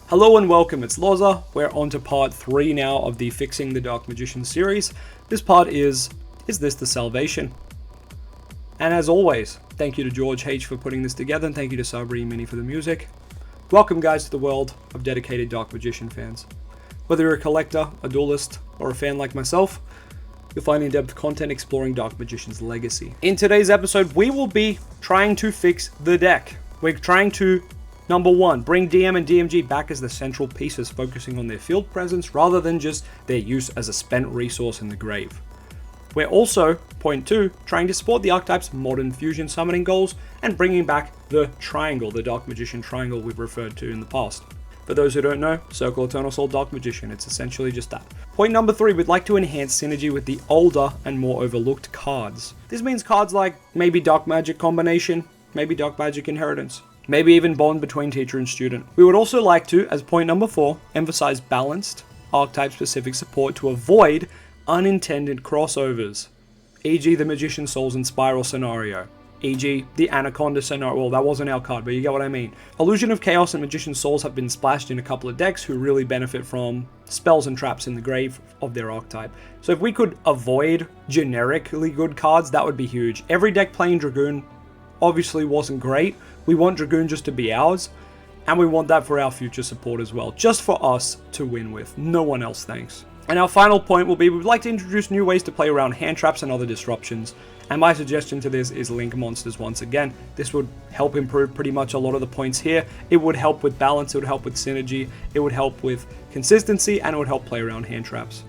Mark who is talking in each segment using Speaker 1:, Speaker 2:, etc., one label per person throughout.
Speaker 1: Hello and welcome, it's LOZA. We're on to part 3 now of the Fixing the Dark Magician series. This part is this the salvation? And as always, thank you to George H for putting this together, and thank you to Sabri Mini for the music. Welcome guys to the world of dedicated Dark Magician fans. Whether you're a collector, a duelist, or a fan like myself, you'll find in-depth content exploring Dark Magician's legacy. In today's episode, we will be trying to fix the deck. We're trying to, number 1, bring DM and DMG back as the central pieces, focusing on their field presence rather than just their use as a spent resource in the grave. We're also, point 2, trying to support the archetype's modern fusion summoning goals and bringing back the triangle, the Dark Magician triangle we've referred to in the past. For those who don't know, Circle Eternal Soul Dark Magician, it's essentially just that. Point number 3, we'd like to enhance synergy with the older and more overlooked cards. This means cards like maybe Dark Magic Combination, maybe Dark Magic Inheritance, maybe even bond between teacher and student. We would also like to, as point number 4, emphasize balanced, archetype-specific support to avoid unintended crossovers, e.g. the Magician Souls and Spiral scenario, e.g. the Anaconda scenario. Well, that wasn't our card, but you get what I mean. Illusion of Chaos and Magician Souls have been splashed in a couple of decks who really benefit from spells and traps in the grave of their archetype. So if we could avoid generically good cards, that would be huge. Every deck playing Dragoon obviously wasn't great. We want Dragoon just to be ours, and we want that for our future support as well, just for us to win with. No one else, thanks. And our final point will be, we'd like to introduce new ways to play around hand traps and other disruptions. And my suggestion to this is link monsters once again. This would help improve pretty much a lot of the points here. It would help with balance, it would help with synergy, it would help with consistency, and it would help play around hand traps.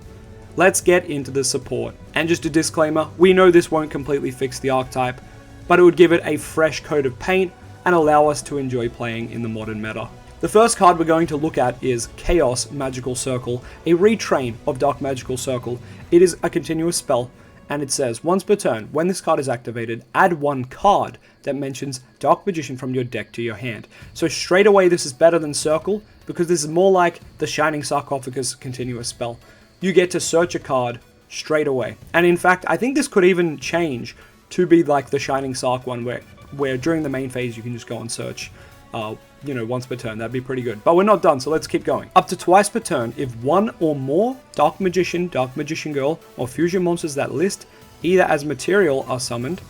Speaker 1: Let's get into the support. And just a disclaimer, we know this won't completely fix the archetype, but it would give it a fresh coat of paint and allow us to enjoy playing in the modern meta. The first card we're going to look at is Chaos Magical Circle, a retrain of Dark Magical Circle. It is a continuous spell, and it says, once per turn, when this card is activated, add 1 card that mentions Dark Magician from your deck to your hand. So straight away this is better than Circle, because this is more like the Shining Sarcophagus continuous spell. You get to search a card straight away. And in fact, I think this could even change to be like the Shining Sarc one, where during the main phase you can just go and search once per turn. That'd be pretty good. But we're not done, so let's keep going. Up to twice per turn, if 1 or more Dark Magician, Dark Magician Girl, or fusion monsters that list either as material are summoned,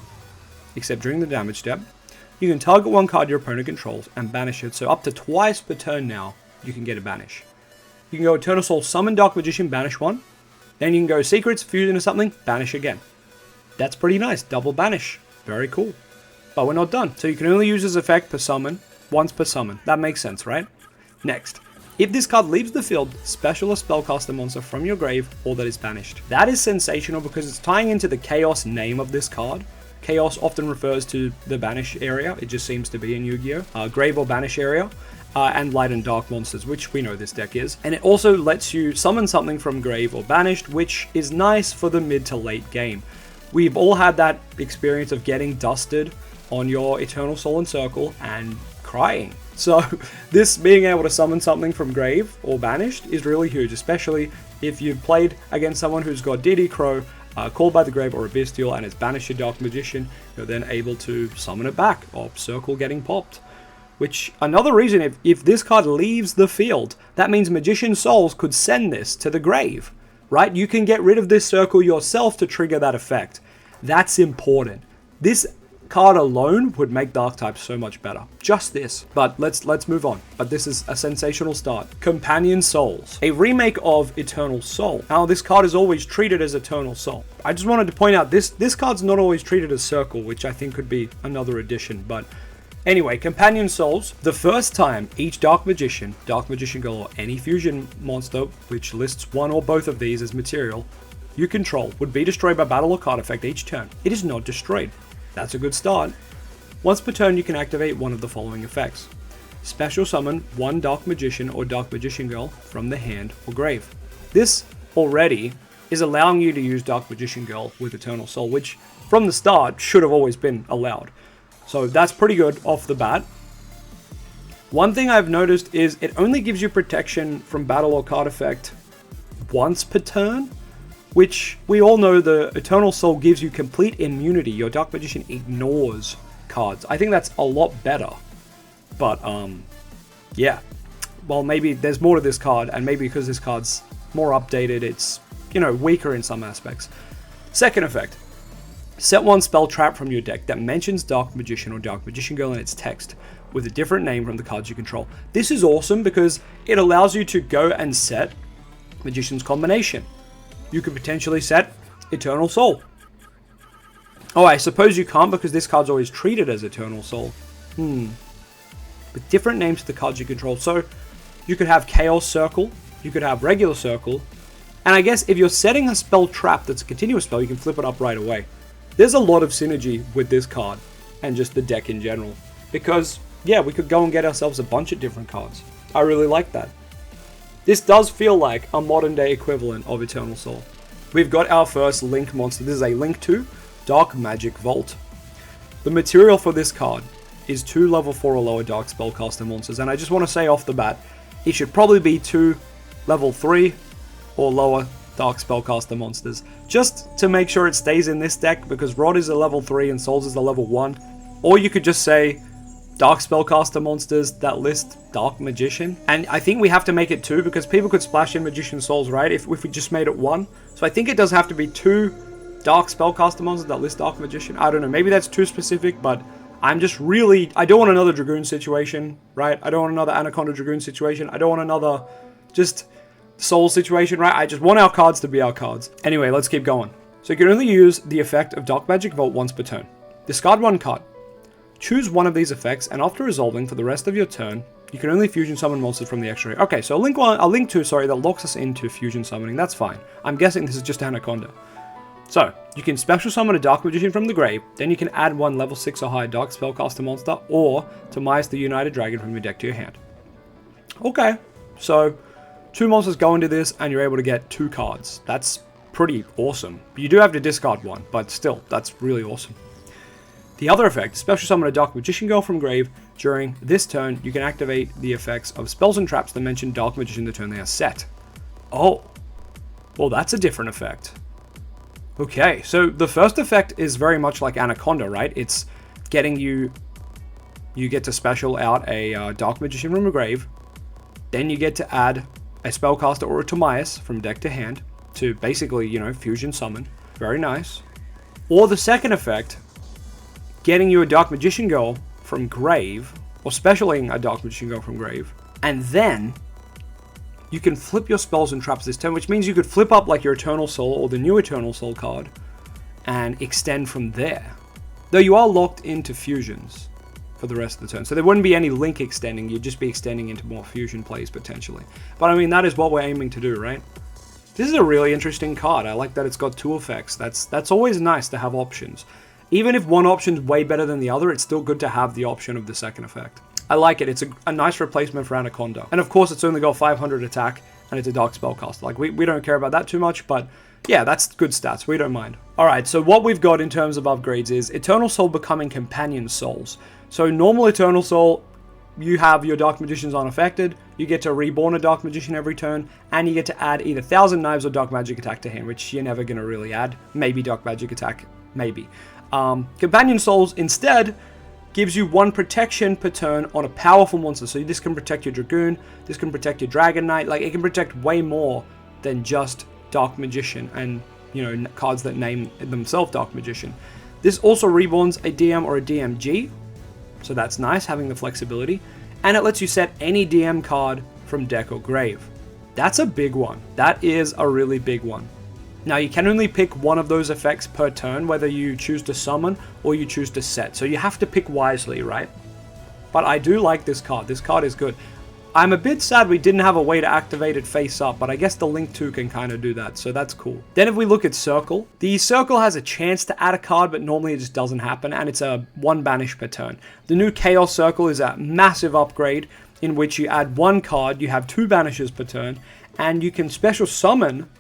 Speaker 1: except during the damage step, you can target 1 card your opponent controls and banish it. So up to twice per turn now, you can get a banish. You can go Eternal Soul, summon Dark Magician, banish 1. Then you can go Secrets, fusion or something, banish again. That's pretty nice. Double banish. Very cool. But we're not done. So you can only use this effect per summon, once per summon. That makes sense, right? Next, if this card leaves the field, special a spellcaster monster from your grave or that is banished. That is sensational because it's tying into the Chaos name of this card. Chaos often refers to the banish area. It just seems to be in Yu-Gi-Oh! Grave or banish area. And light and dark monsters, which we know this deck is. And it also lets you summon something from grave or banished, which is nice for the mid to late game. We've all had that experience of getting dusted on your Eternal Soul and Circle and crying. So this being able to summon something from grave or banished is really huge, especially if you've played against someone who's got DD Crow, Called by the Grave or a Bestial, and has banished your Dark Magician. You're then able to summon it back, or Circle getting popped. Which, another reason, if this card leaves the field, that means Magician Souls could send this to the grave, right? You can get rid of this Circle yourself to trigger that effect. That's important. This card alone would make Dark type so much better. Just this. But let's move on. But this is a sensational start. Companion Souls, a remake of Eternal Soul. Now this card is always treated as Eternal Soul. I just wanted to point out this card's not always treated as Circle, which I think could be another addition. But anyway, Companion Souls. The first time each Dark Magician Girl, or any fusion monster which lists 1 or both of these as material you control would be destroyed by battle or card effect each turn, it is not destroyed. That's a good start. Once per turn you can activate 1 of the following effects. Special summon 1 Dark Magician or Dark Magician Girl from the hand or grave. This already is allowing you to use Dark Magician Girl with Eternal Soul, which from the start should have always been allowed. So that's pretty good off the bat. One thing I've noticed is it only gives you protection from battle or card effect once per turn, which we all know the Eternal Soul gives you complete immunity. Your Dark Magician ignores cards. I think that's a lot better. But, yeah. well, maybe there's more to this card, and maybe because this card's more updated, it's, you know, weaker in some aspects. Second effect. Set one spell trap from your deck that mentions Dark Magician or Dark Magician Girl in its text, with a different name from the cards you control. This is awesome because it allows you to go and set Magician's Combination. You could potentially set Eternal Soul. Oh, I suppose you can't because this card's always treated as Eternal Soul. With different names to the cards you control. So you could have Chaos Circle, you could have Regular Circle, and I guess if you're setting a spell trap that's a continuous spell, you can flip it up right away. There's a lot of synergy with this card and just the deck in general. Because, yeah, we could go and get ourselves a bunch of different cards. I really like that. This does feel like a modern day equivalent of Eternal Soul. We've got our first Link monster. This is a Link 2 Dark Magic Vault. The material for this card is 2 level 4 or lower Dark Spellcaster monsters, and I just want to say off the bat, it should probably be 2 level 3 or lower Dark Spellcaster monsters, just to make sure it stays in this deck, because Rod is a level 3 and Souls is a level 1. Or you could just say Dark Spellcaster monsters that list Dark Magician, and I think we have to make it 2 because people could splash in Magician Souls, right, if we just made it 1. So I think it does have to be 2 Dark Spellcaster monsters that list Dark Magician. I don't know, maybe that's too specific, but I'm just really, I don't want another Dragoon situation, right? I don't want another Anaconda Dragoon situation. I don't want another just Soul situation, right? I just want our cards to be our cards. Anyway, let's keep going. So you can only use the effect of Dark Magic Vault once per turn. Discard 1 card. Choose one of these effects, and after resolving for the rest of your turn, you can only fusion summon monsters from the extra. Okay, so a Link 2, that locks us into fusion summoning. That's fine. I'm guessing this is just Anaconda. So, you can special summon a Dark Magician from the grave, then you can add 1 level 6 or higher Dark Spellcaster monster, or Timaeus the United Dragon from your deck to your hand. Okay, so 2 monsters go into this, and you're able to get 2 cards. That's pretty awesome. You do have to discard 1, but still, that's really awesome. The other effect, special summon a Dark Magician Girl from grave. During this turn, you can activate the effects of spells and traps that mention Dark Magician the turn they are set. Oh, well, that's a different effect. Okay, so the first effect is very much like Anaconda, right? It's getting you get to special out a Dark Magician from a grave, then you get to add a Spellcaster or a Timaeus from deck to hand to basically, you know, fusion summon. Very nice. Or the second effect, getting you a Dark Magician Girl from grave, or specialing a Dark Magician Girl from grave, and then you can flip your spells and traps this turn, which means you could flip up like your Eternal Soul or the new Eternal Soul card and extend from there. Though you are locked into fusions for the rest of the turn, so there wouldn't be any Link extending, you'd just be extending into more fusion plays potentially. But I mean, that is what we're aiming to do, right? This is a really interesting card. I like that it's got 2 effects. That's always nice to have options. Even if one option's way better than the other, it's still good to have the option of the second effect. I like it. It's a nice replacement for Anaconda. And of course, it's only got 500 attack, and it's a Dark Spellcaster. Like, we don't care about that too much, but yeah, that's good stats. We don't mind. Alright, so what we've got in terms of upgrades is Eternal Soul becoming Companion Souls. So normal Eternal Soul, you have your Dark Magicians unaffected, you get to reborn a Dark Magician every turn, and you get to add either Thousand Knives or Dark Magic Attack to hand, which you're never going to really add. Maybe Dark Magic Attack, maybe. Companion Souls, instead, gives you 1 protection per turn on a powerful monster. So this can protect your Dragoon, this can protect your Dragon Knight, like it can protect way more than just Dark Magician and, you know, cards that name themselves Dark Magician. This also reborns a DM or a DMG, so that's nice, having the flexibility. And it lets you set any DM card from deck or grave. That's a big one. That is a really big one. Now, you can only pick one of those effects per turn, whether you choose to summon or you choose to set. So you have to pick wisely, right? But I do like this card. This card is good. I'm a bit sad we didn't have a way to activate it face up, but I guess the Link 2 can kind of do that, so that's cool. Then if we look at Circle, the Circle has a chance to add a card, but normally it just doesn't happen, and it's a 1 banish per turn. The new Chaos Circle is a massive upgrade in which you add 1 card, you have 2 banishes per turn, and you can special summon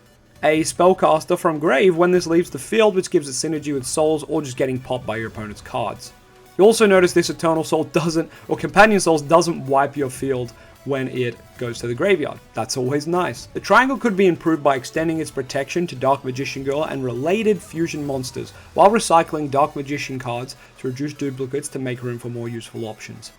Speaker 1: a Spellcaster from grave when this leaves the field, which gives it synergy with Souls or just getting popped by your opponent's cards. You also notice this Eternal Soul doesn't, or Companion Souls doesn't wipe your field when it goes to the graveyard. That's always nice. The triangle could be improved by extending its protection to Dark Magician Girl and related fusion monsters, while recycling Dark Magician cards to reduce duplicates to make room for more useful options.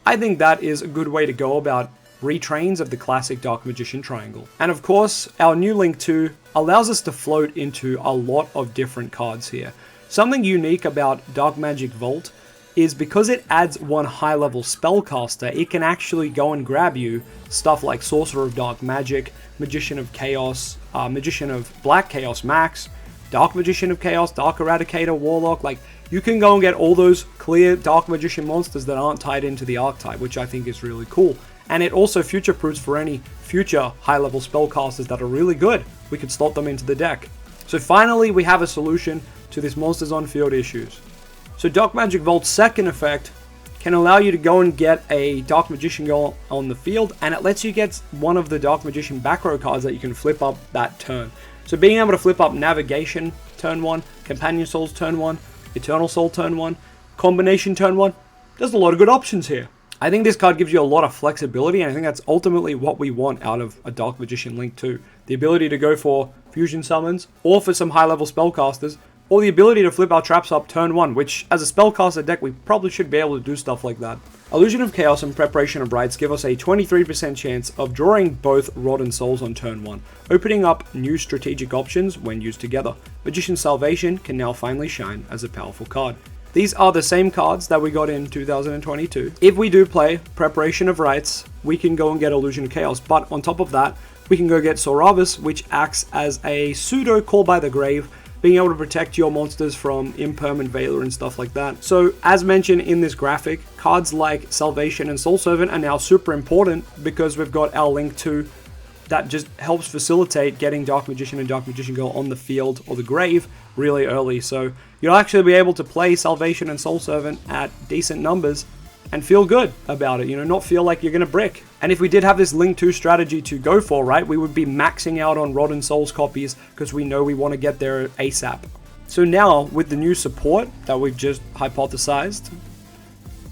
Speaker 1: I think that is a good way to go about retrains of the classic Dark Magician triangle. And of course, our new Link 2 allows us to float into a lot of different cards here. Something unique about Dark Magic Vault is because it adds one high-level spellcaster, it can actually go and grab you stuff like Sorcerer of Dark Magic, Magician of Chaos, Magician of Black Chaos Max, Dark Magician of Chaos, Dark Eradicator, Warlock. Like, you can go and get all those clear Dark Magician monsters that aren't tied into the archetype, which I think is really cool. And it also future-proofs for any future high-level spellcasters that are really good. We could slot them into the deck. So finally, we have a solution to this monsters on field issues. So Dark Magic Vault's second effect can allow you to go and get a Dark Magician go on the field, and it lets you get one of the Dark Magician back row cards that you can flip up that turn. So being able to flip up Navigation turn 1, Companion Souls turn 1, Eternal Soul turn 1, Combination turn 1, there's a lot of good options here. I think this card gives you a lot of flexibility, and I think that's ultimately what we want out of a Dark Magician Link 2. The ability to go for fusion summons, or for some high-level spellcasters, or the ability to flip our traps up turn 1, which, as a spellcaster deck, we probably should be able to do stuff like that. Illusion of Chaos and Preparation of Rites give us a 23% chance of drawing both Rod and Souls on turn 1, opening up new strategic options when used together. Magician's Salvation can now finally shine as a powerful card. These are the same cards that we got in 2022. If we do play Preparation of Rites, we can go and get Illusion of Chaos, but on top of that, we can go get Soravus, which acts as a pseudo Call by the Grave, being able to protect your monsters from Imperm and Veiler and stuff like that. So, as mentioned in this graphic, cards like Salvation and Soul Servant are now super important because we've got our Link 2 that just helps facilitate getting Dark Magician and Dark Magician Girl on the field or the grave really early. So, you'll actually be able to play Salvation and Soul Servant at decent numbers and feel good about it, not feel like you're going to brick. And if we did have this Link 2 strategy to go for, right, we would be maxing out on Rod and Souls copies because we know we want to get there ASAP. So now, with the new support that we've just hypothesized,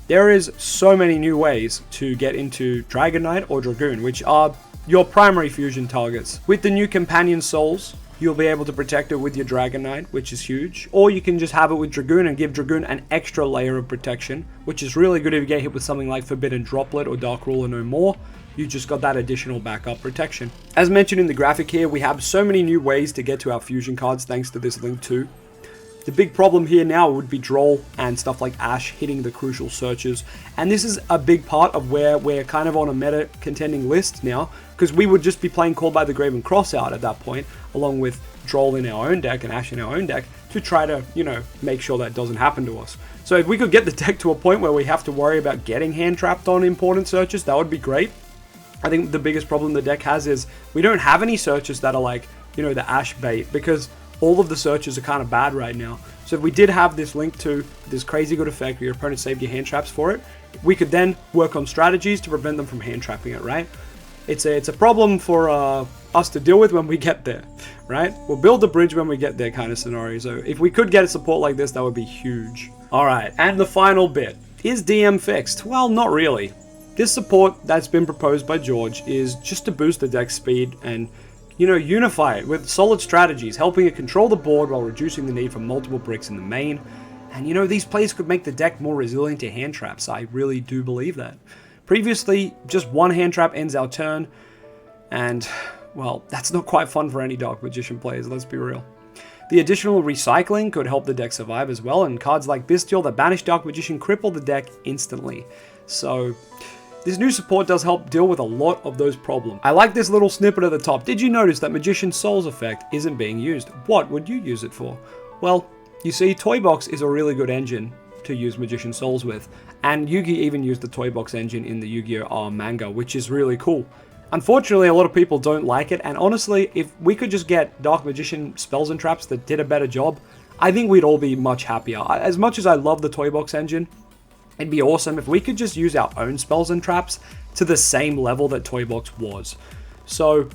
Speaker 1: there is so many new ways to get into Dragon Knight or Dragoon, which are your primary fusion targets. With the new Companion Souls, you'll be able to protect it with your Dragon Knight, which is huge. Or you can just have it with Dragoon and give Dragoon an extra layer of protection, which is really good if you get hit with something like Forbidden Droplet or Dark Ruler no more. You just got that additional backup protection. As mentioned in the graphic here, we have so many new ways to get to our fusion cards thanks to this Link 2. The big problem here now would be Droll and stuff like Ash hitting the crucial searches. And this is a big part of where we're kind of on a meta contending list now, because we would just be playing Called by the Grave and Crossout at that point, along with Droll in our own deck and Ash in our own deck, to try to, make sure that doesn't happen to us. So if we could get the deck to a point where we have to worry about getting hand trapped on important searches, that would be great. I think the biggest problem the deck has is we don't have any searches that are like, the Ash bait, because all of the searches are kind of bad right now. So if we did have this Link 2, this crazy good effect where your opponent saved your hand traps for it, we could then work on strategies to prevent them from hand trapping it, right? It's a problem for us to deal with when we get there, right? We'll build the bridge when we get there kind of scenario. So if we could get a support like this, that would be huge. Alright, and the final bit. Is DM fixed? Well, not really. This support that's been proposed by George is just to boost the deck speed and unify it with solid strategies, helping it control the board while reducing the need for multiple bricks in the main. And these plays could make the deck more resilient to hand traps. I really do believe that. Previously, just one hand trap ends our turn, and, well, that's not quite fun for any Dark Magician players, let's be real. The additional recycling could help the deck survive as well, and cards like Bestial that banish Dark Magician cripple the deck instantly. So, this new support does help deal with a lot of those problems. I like this little snippet at the top. Did you notice that Magician Souls effect isn't being used? What would you use it for? Well, you see, Toybox is a really good engine to use Magician Souls with, and Yugi even used the Toybox engine in the Yu-Gi-Oh! Manga, which is really cool. Unfortunately, a lot of people don't like it, and honestly, if we could just get Dark Magician spells and traps that did a better job, I think we'd all be much happier. As much as I love the Toybox engine, it'd be awesome if we could just use our own spells and traps to the same level that Toybox was. So,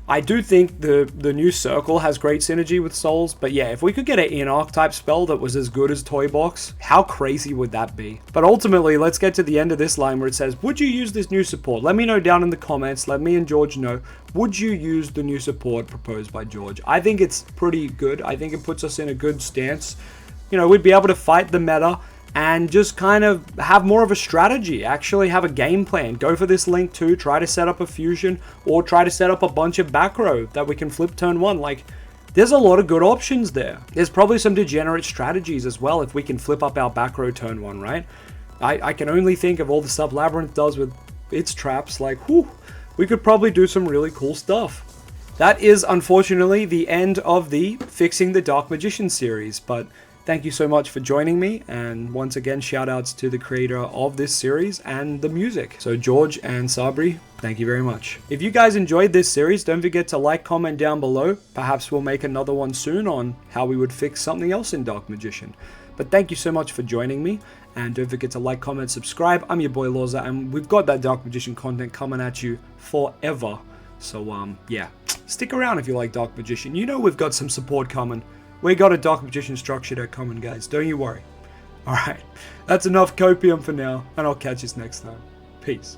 Speaker 1: I do think the new Circle has great synergy with Souls, but yeah, if we could get an in-archetype spell that was as good as Toybox, how crazy would that be? But ultimately, let's get to the end of this line where it says, would you use this new support? Let me know down in the comments, let me and George know, would you use the new support proposed by George? I think it's pretty good. I think it puts us in a good stance. We'd be able to fight the meta and just kind of have more of a strategy, actually have a game plan. Go for this link 2, try to set up a fusion, or try to set up a bunch of back row that we can flip turn 1. Like, there's a lot of good options there. There's probably some degenerate strategies as well if we can flip up our back row turn 1, right? I can only think of all the stuff Labyrinth does with its traps. Like, whew, we could probably do some really cool stuff. That is unfortunately the end of the Fixing the Dark Magician series, but thank you so much for joining me, and once again shout outs to the creator of this series and the music. So George and Sabri, thank you very much. If you guys enjoyed this series, don't forget to like, comment down below. Perhaps we'll make another one soon on how we would fix something else in Dark Magician. But thank you so much for joining me, and don't forget to like, comment, subscribe. I'm your boy LOZA, and we've got that Dark Magician content coming at you forever. So yeah, stick around if you like Dark Magician. You know we've got some support coming. We got a Dark Magician structure there coming, guys. Don't you worry. Alright, that's enough copium for now, and I'll catch you next time. Peace.